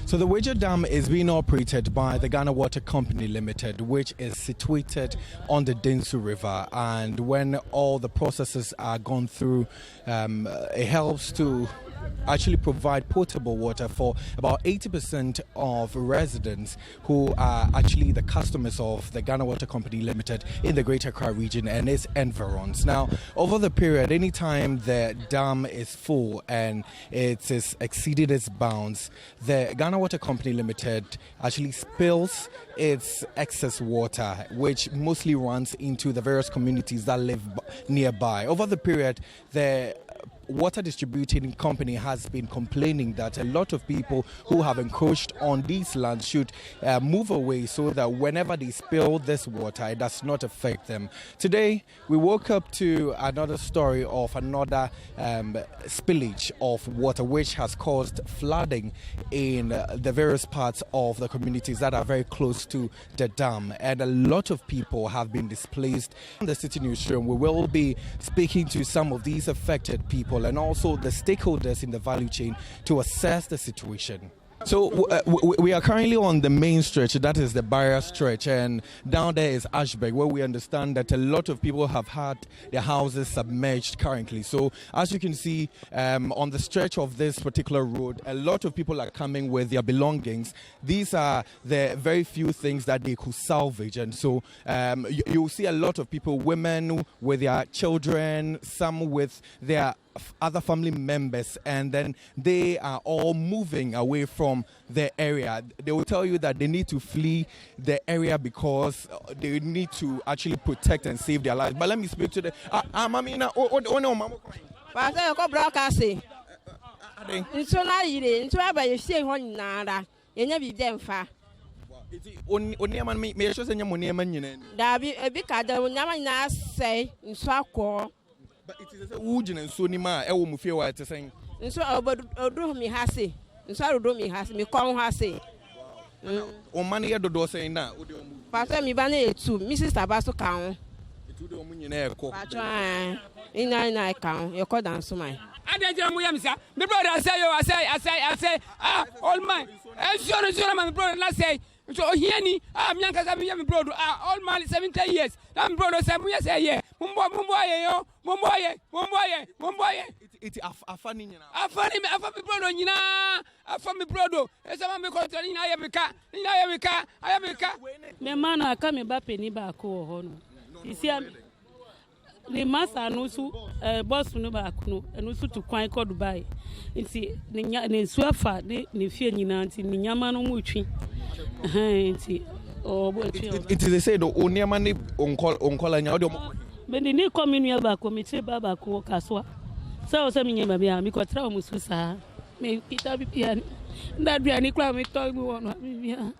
So the Weija Dam is being operated by the Ghana Water Company Limited, which is situated on the Densu River. And when all the processes are gone through, it helps to actually provide potable water for about 80% of residents who are actually the customers of the Ghana Water Company Limited in the Greater Accra region and its environs. Now, over the period, anytime the dam is full and it is exceeded its bounds, the Ghana Water Company Limited actually spills its excess water, which mostly runs into the various communities that live nearby. Over the period, the water distributing company has been complaining that a lot of people who have encroached on these lands should move away so that whenever they spill this water, it does not affect them. Today, we woke up to another story of another spillage of water which has caused flooding in the various parts of the communities that are very close to the dam, and a lot of people have been displaced. In the Citi newsroom, we will be speaking to some of these affected people and also the stakeholders in the value chain to assess the situation. So we are currently on the main stretch, that is the barrier stretch, and down there is Ashbread, where we understand that a lot of people have had their houses submerged currently. So as you can see on the stretch of this particular road, a lot of people are coming with their belongings. These are the very few things that they could salvage, and so you'll see a lot of people, women with their children, some with their other family members, and then they are all moving away from the area. They will tell you that they need to flee the area because they need to actually protect and save their lives. But let me speak to the Mamina. But it is a wood and so nima, I will feel what it's saying. And so I'll do me hassy, and so I'll do me hassy, me call hassy. O money at the door saying that. Pastor me banner to Mrs. Tabasso count. It would only in air court. In I count, your call down so mine. I don't William, sir. My brother, I say, all mine. And sure, my brother, let's say. So here, I'm young as I'm brother, all mine 70 years. I'm brother, 7 years a year. Mumboy. It's a funny, a funny brother, you know, a funny brother. As I'm a control in Ayamika. My man, I come back in Ibako. You see, the master knows who boss no back, and also to quite call Dubai. It's the Swafa, the fear in Nancy, Yamano Muchi. It is a say the only money on call and your. But the new community back committee Babako Caswa. So some in Yamabia, because Traumusa may it be piano. That be any crime we told me one.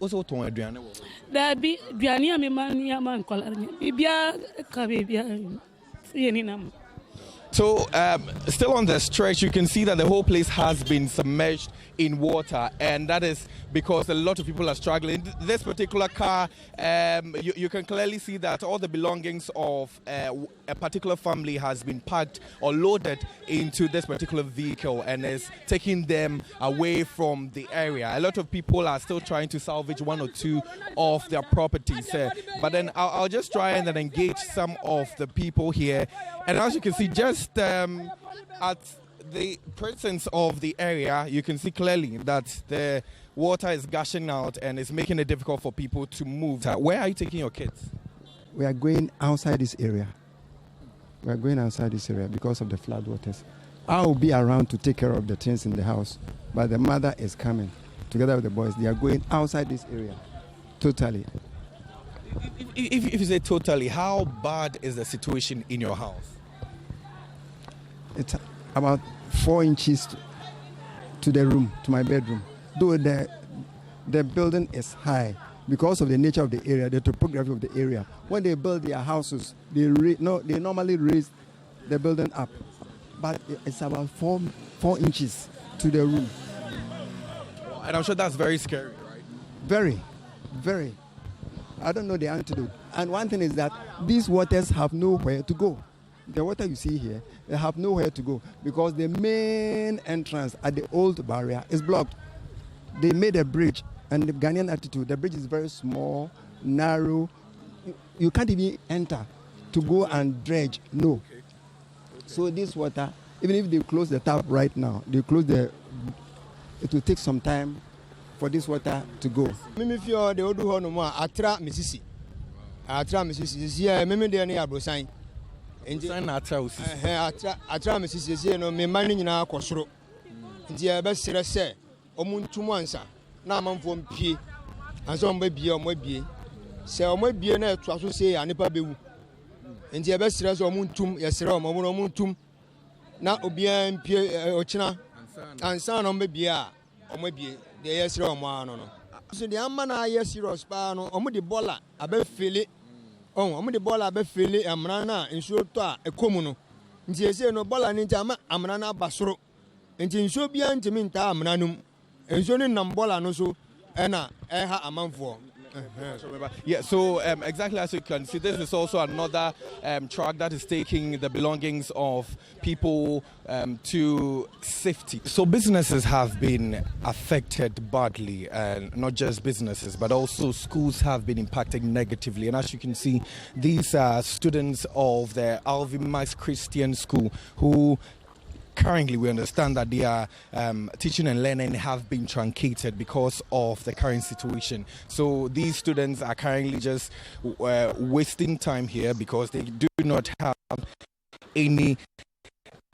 Also, to Adriana. That be Diania, me man, color. Bibia, Cabibia, Sienam. So, still on the stretch, you can see that the whole place has been submerged in water, and that is because a lot of people are struggling. This particular car, you can clearly see that all the belongings of a particular family has been packed or loaded into this particular vehicle and is taking them away from the area. A lot of people are still trying to salvage one or two of their properties. But then I'll just try and then engage some of the people here. And as you can see, just at the presence of the area, you can see clearly that the water is gushing out and it's making it difficult for people to move. Where are you taking your kids? We are going outside this area. We are going outside this area because of the floodwaters. I will be around to take care of the things in the house, but the mother is coming together with the boys. They are going outside this area totally. If you say totally, how bad is the situation in your house? It's about 4 inches to the room, to my bedroom. Though the building is high because of the nature of the area, the topography of the area. When they build their houses, they normally raise the building up, but it's about 4 inches to the room. And I'm sure that's very scary, right? Very, very. I don't know the antidote. And one thing is that these waters have nowhere to go. The water you see here, they have nowhere to go because the main entrance at the old barrier is blocked. they made a bridge, and the Ghanaian attitude, the bridge is very small, narrow. You can't even enter to go and dredge. No. So this water, even if they close the tap right now, it will take some time for this water to go. Mimi fio de odu ho no mo atra misisi. Atra misisi ye mimi de ne abrosan. Enji na atra osisi. Atra misisi ye no me mani nyina akosoro. Nti e be sere se omuntum ansa na amanfo mpie. Ansa omba bie omabie. Se omabie na etu aso se anepa bewu. Nti e be sere se omuntum ye sere omuntum na obia mpie ochina ansa na omabie a omabie de yesre omo ano no. So the amma na serious pa no omo de bola abefele omo de bola abefele amra na nsuo to a ekomu no. Nti ese no bola ni nti ama amra na basoro. Nti nsuo bia ntimi nta amra num. Nsuo ni nam bola no so na ha amanfo. Yeah, so exactly as you can see, this is also another truck that is taking the belongings of people to safety. So businesses have been affected badly, and not just businesses, but also schools have been impacted negatively. And as you can see, these are students of the Alvin Max Christian School who currently we understand that their teaching and learning have been truncated because of the current situation. So these students are currently just wasting time here because they do not have any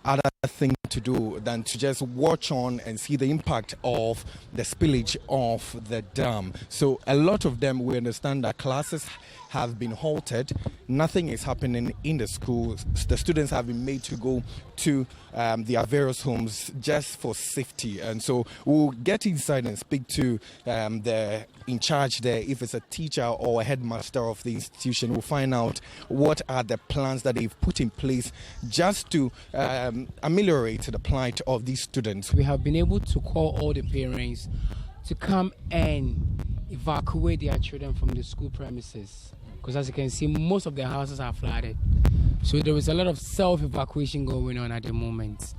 other thing to do than to just watch on and see the impact of the spillage of the dam. So a lot of them, we understand that classes have been halted. Nothing is happening in the schools. The students have been made to go to their various homes just for safety. And so we'll get inside and speak to the in charge there, if it's a teacher or a headmaster of the institution. We'll find out what are the plans that they've put in place just to ameliorate the plight of these students. We have been able to call all the parents to come and evacuate their children from the school premises, because as you can see, most of the houses are flooded. So there is a lot of self-evacuation going on at the moment.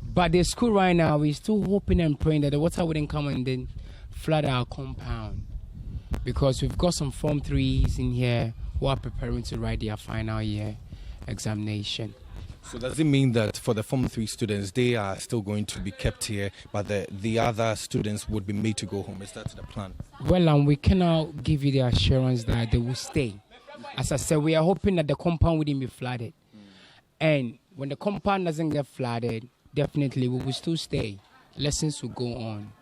But the school right now, we're still hoping and praying that the water wouldn't come and then flood our compound, because we've got some Form 3s in here who are preparing to write their final year examination. So does it mean that for the Form 3 students, they are still going to be kept here, but the other students would be made to go home? Is that the plan? Well, we cannot give you the assurance that they will stay. As I said, we are hoping that the compound wouldn't be flooded. And when the compound doesn't get flooded, definitely we will still stay. Lessons will go on.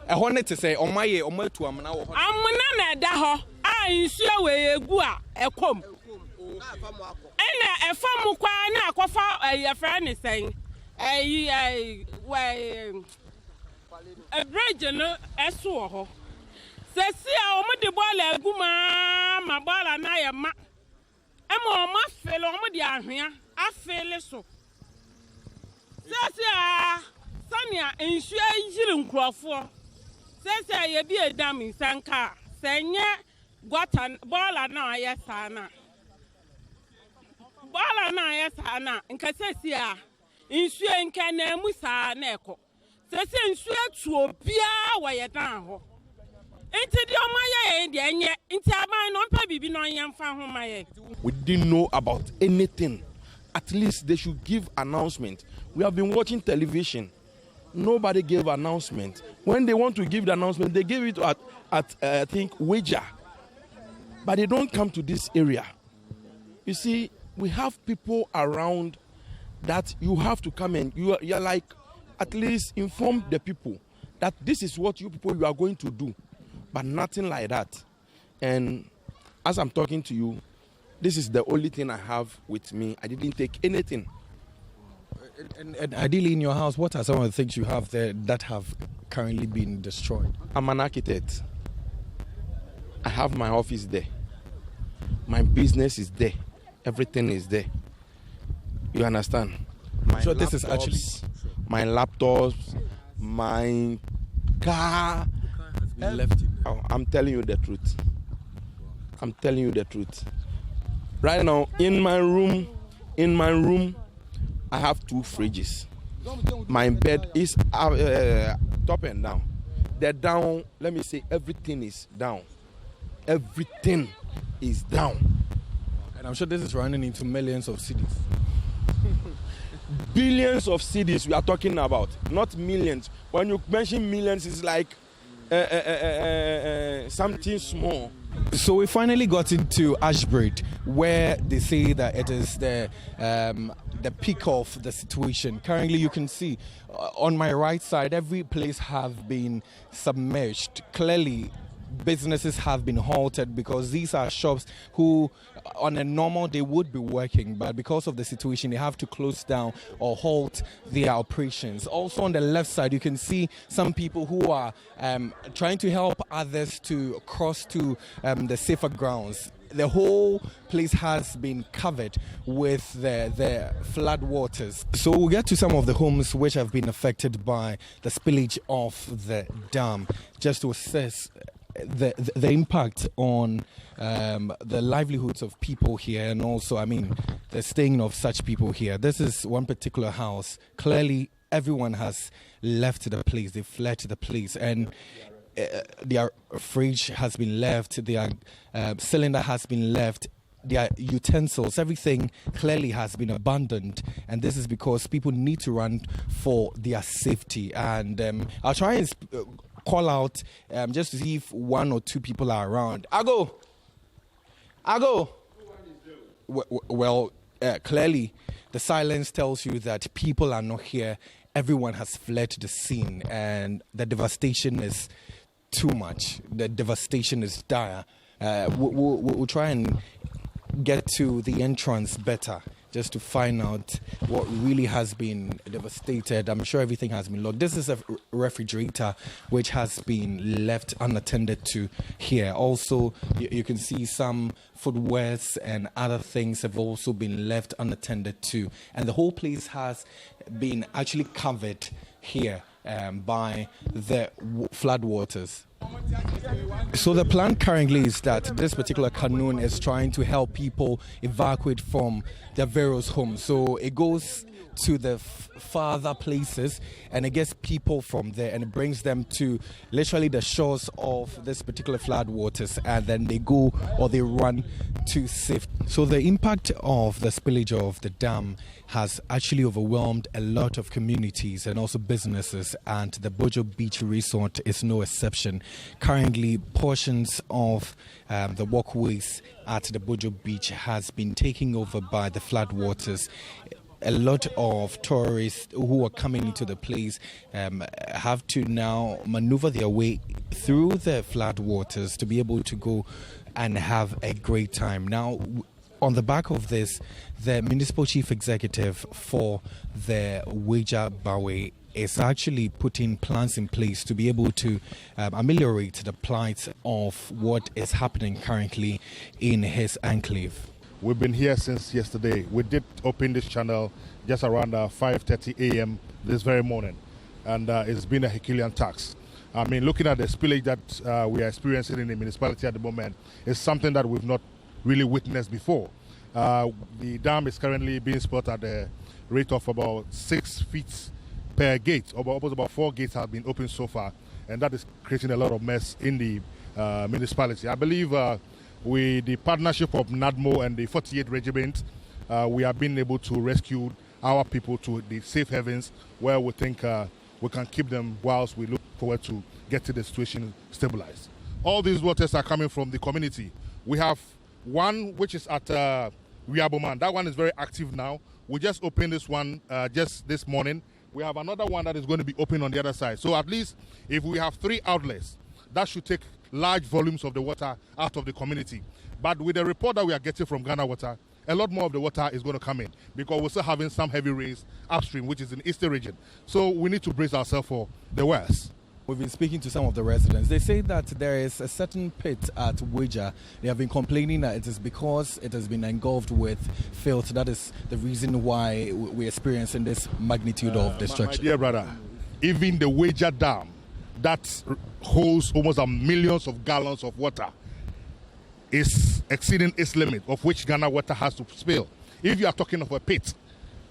Honor to say, on my year, on my two, I'm now. I'm not I sure we go a comb. And a farm na quafa a friend is saying, a bridge no a so. Says, see, I'm the ball, Guma, my ball, and I am. I'm on my fellow, here. I feel so. Says, Sonia, and she ain't Crawford. Says, I be a dam in Sanka. Say, got a ball, now, yes, Anna. Bala na yesana nkasesia insue nkana musa na eko sese insue tuo bia wa yedan ho enti de omaye de enye enti aban no mpa bibi no yemfa ho maye. We didn't know about anything. At least they should give announcement. We have been watching television. Nobody gave announcement. When they want to give the announcement, they give it at I think Weija, but they don't come to this area. You see, we have people around that you have to come and you're like, at least inform the people that this is what you people you are going to do, but nothing like that. And as I'm talking to you, this is the only thing I have with me. I didn't take anything. And ideally in your house, what are some of the things you have there that have currently been destroyed? I'm an architect. I have my office there. My business is there. Everything is there. You understand? So this is actually my laptops, my car has been left. I'm telling you the truth. I'm telling you the truth. Right now, in my room, I have 2 fridges. My bed is top and down. The down, let me say, everything is down. Everything is down. And I'm sure this is running into millions of cities. Billions of cities we are talking about, not millions. When you mention millions, it's like something small. So we finally got into Ashbread, where they say that it is the peak of the situation. Currently, you can see on my right side, every place have been submerged. Clearly, businesses have been halted because these are shops who on a normal day would be working, but because of the situation they have to close down or halt their operations. Also on the left side you can see some people who are trying to help others to cross to the safer grounds. The whole place has been covered with the flood waters. So we'll get to some of the homes which have been affected by the spillage of the dam, just to assess the impact on the livelihoods of people here, and also, I mean, the staying of such people here. This is one particular house. Clearly, everyone has left the place. They fled the place, and their fridge has been left. Their cylinder has been left. Their utensils, everything clearly has been abandoned, and this is because people need to run for their safety. And I'll try and call out just to see if 1 or 2 people are around. Ago. Well, clearly the silence tells you that people are not here. Everyone has fled the scene, and the devastation is too much. The devastation is dire. We'll try and get to the entrance better, just to find out what really has been devastated. I'm sure everything has been lost. This is a refrigerator which has been left unattended to here. Also, you can see some footwears and other things have also been left unattended to. And the whole place has been actually covered here by the floodwaters. So the plan currently is that this particular canoe is trying to help people evacuate from their various homes. So it goes to the farther places and it gets people from there and it brings them to literally the shores of this particular floodwaters, and then they go or they run to safety. So the impact of the spillage of the dam has actually overwhelmed a lot of communities and also businesses, and the Bojo Beach Resort is no exception. Currently, portions of the walkways at the Bojo Beach has been taken over by the floodwaters. A lot of tourists who are coming into the place have to now maneuver their way through the floodwaters to be able to go and have a great time. Now, on the back of this, the municipal chief executive for the Weija Dam is actually putting plans in place to be able to ameliorate the plight of what is happening currently in his enclave. We've been here since yesterday. We did open this channel just around 5:30 a.m. this very morning, and it's been a Herculean task. I mean, looking at the spillage that we are experiencing in the municipality at the moment is something that we've not really witnessed before. The dam is currently being split at the rate of about 6 feet per gate. Almost about 4 gates have been opened so far, and that is creating a lot of mess in the municipality. I believe with the partnership of NADMO and the 48th Regiment, we have been able to rescue our people to the safe havens where we think we can keep them whilst we look forward to getting the situation stabilized. All these waters are coming from the community. We have one which is at Weija Dam. That one is very active now. We just opened this one just this morning. We have another one that is going to be open on the other side. So at least if we have 3 outlets, that should take large volumes of the water out of the community. But with the report that we are getting from Ghana Water, a lot more of the water is going to come in because we're still having some heavy rains upstream, which is in the eastern region. So we need to brace ourselves for the worst. We've been speaking to some of the residents. They say that there is a certain pit at Weija. They have been complaining that it is because it has been engulfed with filth. That is the reason why we're experiencing this magnitude of destruction. My dear brother, even the Weija Dam that holds almost millions of gallons of water, is exceeding its limit of which Ghana water has to spill. If you are talking of a pit,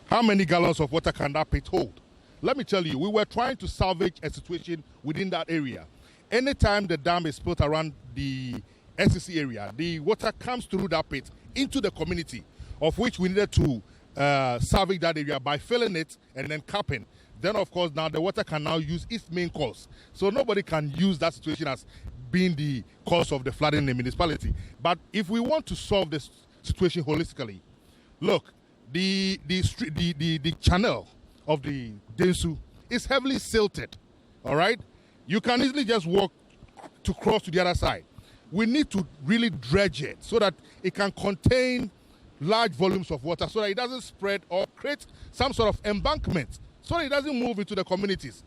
how many gallons of water can that pit hold? Let me tell you, we were trying to salvage a situation within that area. Anytime the dam is built around the SCC area, the water comes through that pit into the community, of which we needed to salvage that area by filling it and then capping. Then, of course, now the water can now use its main course. So nobody can use that situation as being the cause of the flooding in the municipality. But if we want to solve this situation holistically, look, the channel of the Densu is heavily silted, all right? You can easily just walk to cross to the other side. We need to really dredge it so that it can contain large volumes of water so that it doesn't spread or create some sort of embankment so that it doesn't move into the communities.